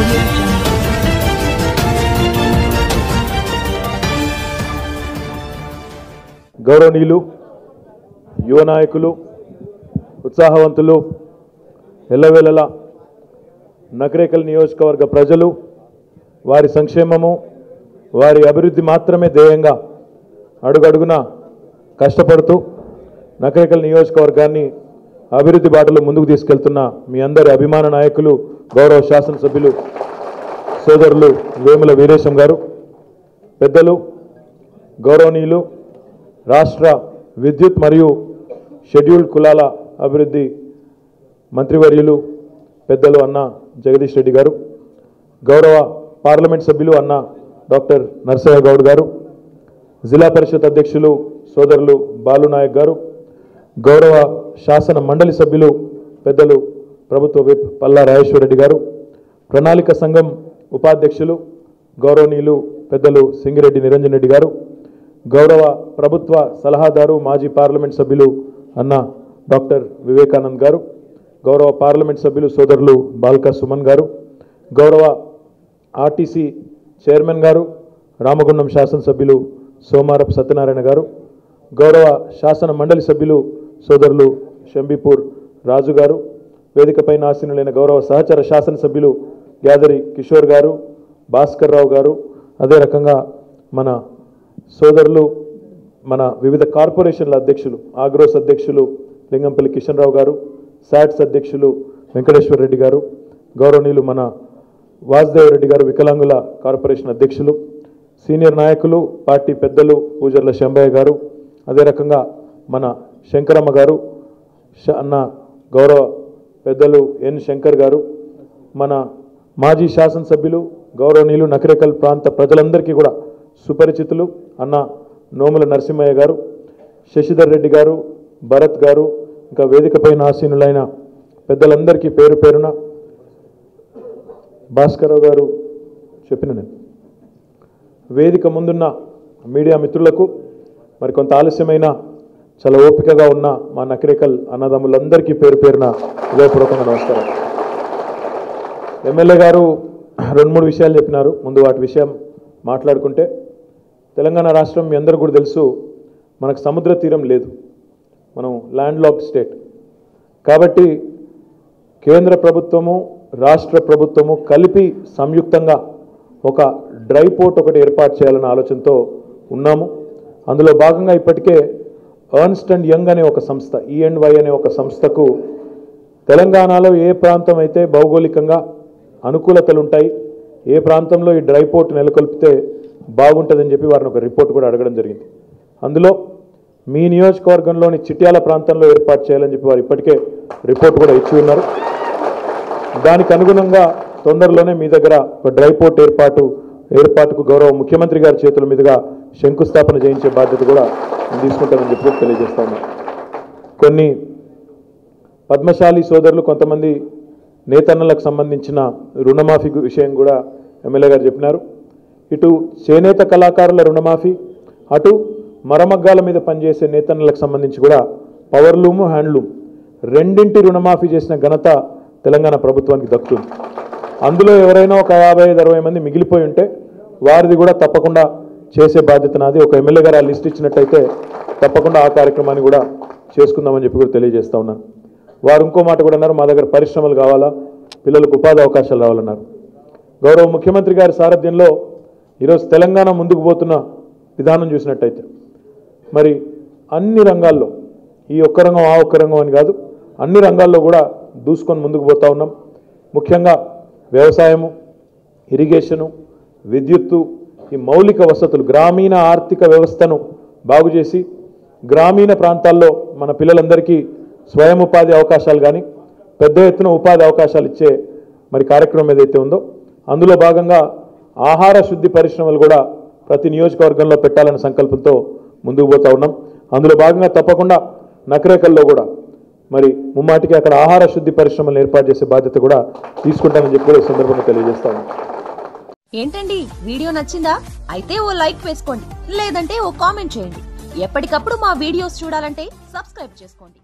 audio jungle. గౌరవనీయులు యువ నాయకులు ఉత్సాహవంతులు ఎల్లవేళలా నకరేకల్ నియోజకవర్గ ప్రజలు వారి సంక్షేమము వారి అభివృద్ధి మాత్రమే ధ్యేయంగా అడుగడుగునా కష్టపడుతూ నకరేకల్ నియోజకవర్గాన్ని అభివృద్ధి బాటలో ముందుకు తీసుకెళ్తున్న మీ అందరి అభిమాన నాయకులు గౌరవ శాసనసభ్యులు సోదరులు వేముల వీరేశం గారు, పెద్దలు గౌరవనీయులు రాష్ట్ర విద్యుత్ మరియు షెడ్యూల్డ్ కులాల అభివృద్ధి మంత్రివర్యులు పెద్దలు అన్న జగదీష్ రెడ్డి గారు, గౌరవ పార్లమెంట్ సభ్యులు అన్న డాక్టర్ నరసయ్య గౌడ్ గారు, జిల్లా పరిషత్ అధ్యక్షులు సోదరులు బాలునాయక్ గారు, గౌరవ శాసన మండలి సభ్యులు పెద్దలు ప్రభుత్వ విప్ పల్లా రాజేశ్వరరెడ్డి గారు, ప్రణాళిక సంఘం ఉపాధ్యక్షులు గౌరవనీయులు పెద్దలు సింగిరెడ్డి నిరంజన్ రెడ్డి గారు, గౌరవ ప్రభుత్వ సలహాదారు మాజీ పార్లమెంట్ సభ్యులు అన్న డాక్టర్ వివేకానంద్ గారు, గౌరవ పార్లమెంట్ సభ్యులు సోదరులు బాల్కా సుమన్ గారు, గౌరవ ఆర్టీసీ చైర్మన్ గారు రామగుండం శాసనసభ్యులు సోమారపు సత్యనారాయణ గారు, గౌరవ శాసన మండలి సభ్యులు సోదరులు షంబీపూర్ రాజు గారు, వేదికపైన ఆసీనులైన గౌరవ సహచర శాసనసభ్యులు గ్యాదరి కిషోర్ గారు, భాస్కర్ రావు గారు, అదే రకంగా మన సోదరులు మన వివిధ కార్పొరేషన్ల అధ్యక్షులు ఆగ్రోస్ అధ్యక్షులు లింగంపల్లి కిషన్ రావు గారు, శాట్స్ అధ్యక్షులు వెంకటేశ్వర రెడ్డి గారు, గౌరవనీయులు మన వాసుదేవ్ రెడ్డి గారు వికలాంగుల కార్పొరేషన్ అధ్యక్షులు, సీనియర్ నాయకులు పార్టీ పెద్దలు పూజర్ల శంభయ్య గారు, అదే రకంగా మన శంకరమ్మ గారు, అన్న గౌరవ పెద్దలు ఎన్ శంకర్ గారు, మన మాజీ శాసనసభ్యులు గౌరవనీయులు నకరేకల్ ప్రాంత ప్రజలందరికీ కూడా సుపరిచితులు అన్న నోముల నరసింహయ్య గారు, శశిధర్ రెడ్డి గారు, భరత్ గారు, ఇంకా వేదికపైన ఆసీనులైన పెద్దలందరికీ పేరు పేరున భాస్కరరావు గారు చెప్పిన నేను వేదిక ముందున్న మీడియా మిత్రులకు మరి కొంత ఆలస్యమైన చాలా ఓపికగా ఉన్న మా నకరేకల్ అన్నదమ్ములందరికీ పేరు పేరున హృదయపూర్వకంగా నమస్కారం. ఎమ్మెల్యే గారు 2-3 విషయాలు చెప్పినారు. ముందు వాటి విషయం మాట్లాడుకుంటే, తెలంగాణ రాష్ట్రం మీ అందరూ కూడా తెలుసు, మనకు సముద్ర తీరం లేదు, మనం ల్యాండ్ లాక్డ్ స్టేట్. కాబట్టి కేంద్ర ప్రభుత్వము రాష్ట్ర ప్రభుత్వము కలిపి సంయుక్తంగా ఒక డ్రై పోర్ట్ ఒకటి ఏర్పాటు చేయాలన్న ఆలోచనతో ఉన్నాము. అందులో భాగంగా ఇప్పటికే ఎర్న్స్ట్ అండ్ యంగ్ అనే ఒక సంస్థ, E&Y అనే ఒక సంస్థకు తెలంగాణలో ఏ ప్రాంతం అయితే భౌగోళికంగా అనుకూలతలు ఉంటాయి, ఏ ప్రాంతంలో ఈ డ్రై పోర్ట్ నెలకొల్పితే బాగుంటుందని చెప్పి వారిని ఒక రిపోర్ట్ కూడా అడగడం జరిగింది. అందులో మీ నియోజకవర్గంలోని చిట్యాల ప్రాంతంలో ఏర్పాటు చేయాలని చెప్పి వారు ఇప్పటికే రిపోర్ట్ కూడా ఇచ్చి ఉన్నారు. దానికి అనుగుణంగా తొందరలోనే మీ దగ్గర ఒక డ్రై పోర్ట్ ఏర్పాటుకు గౌరవ ముఖ్యమంత్రి గారి చేతుల మీదుగా శంకుస్థాపన చేయించే బాధ్యత కూడా తీసుకుంటామని చెప్పి తెలియజేస్తా ఉన్నాను. కొన్ని పద్మశాలి సోదరులు కొంతమంది నేతన్నలకు సంబంధించిన రుణమాఫీ విషయం కూడా ఎమ్మెల్యే గారు చెప్పినారు. ఇటు చేనేత కళాకారుల రుణమాఫీ, అటు మరమగ్గాల మీద పనిచేసే నేతన్నలకు సంబంధించి కూడా పవర్లూము హ్యాండ్లూమ్ రెండింటి రుణమాఫీ చేసిన ఘనత తెలంగాణ ప్రభుత్వానికి దక్కుతుంది. అందులో ఎవరైనా ఒక 55-60 మంది మిగిలిపోయి ఉంటే వారిది కూడా తప్పకుండా చేసే బాధ్యత నాది. ఒక ఎమ్మెల్యే గారు ఆ లిస్ట్ ఇచ్చినట్టయితే తప్పకుండా ఆ కార్యక్రమాన్ని కూడా చేసుకుందామని చెప్పి కూడా తెలియజేస్తా ఉన్నాను. వారు ఇంకో మాట కూడా అన్నారు, మా దగ్గర పరిశ్రమలు కావాలా, పిల్లలకు ఉపాధి అవకాశాలు రావాలన్నారు. గౌరవ ముఖ్యమంత్రి గారి సారథ్యంలో ఈరోజు తెలంగాణ ముందుకు పోతున్న విధానం చూసినట్టయితే మరి అన్ని రంగాల్లో, ఈ ఒక్క రంగం ఆ ఒక్క రంగం అని కాదు, అన్ని రంగాల్లో కూడా దూసుకొని ముందుకు పోతా ఉన్నాం. ముఖ్యంగా వ్యవసాయము, ఇరిగేషను, విద్యుత్తు, ఈ మౌలిక వసతులు, గ్రామీణ ఆర్థిక వ్యవస్థను బాగు చేసి గ్రామీణ ప్రాంతాల్లో మన పిల్లలందరికీ స్వయం ఉపాధి అవకాశాలు కానీ పెద్ద ఎత్తున ఉపాధి అవకాశాలు ఇచ్చే మరి కార్యక్రమం ఏదైతే ఉందో అందులో భాగంగా ఆహార శుద్ధి పరిశ్రమలు కూడా ప్రతి నియోజకవర్గంలో పెట్టాలనే సంకల్పంతో ముందుకు పోతా ఉన్నాం. అందులో భాగంగా తప్పకుండా నకరేకల్లో కూడా మరి ముమ్మాటికి అక్కడ ఆహార శుద్ధి పరిశ్రమలు ఏర్పాటు చేసే బాధ్యత కూడా తీసుకుంటామని చెప్పి ఈ సందర్భంగా తెలియజేస్తాను. ఏంటండి వీడియో నచ్చిందా? అయితే ఓ లైక్ వేసుకోండి, లేదంటే ఓ కామెంట్ చేయండి. ఎప్పటికప్పుడు మా వీడియోస్ చూడాలంటే సబ్స్క్రైబ్ చేసుకోండి.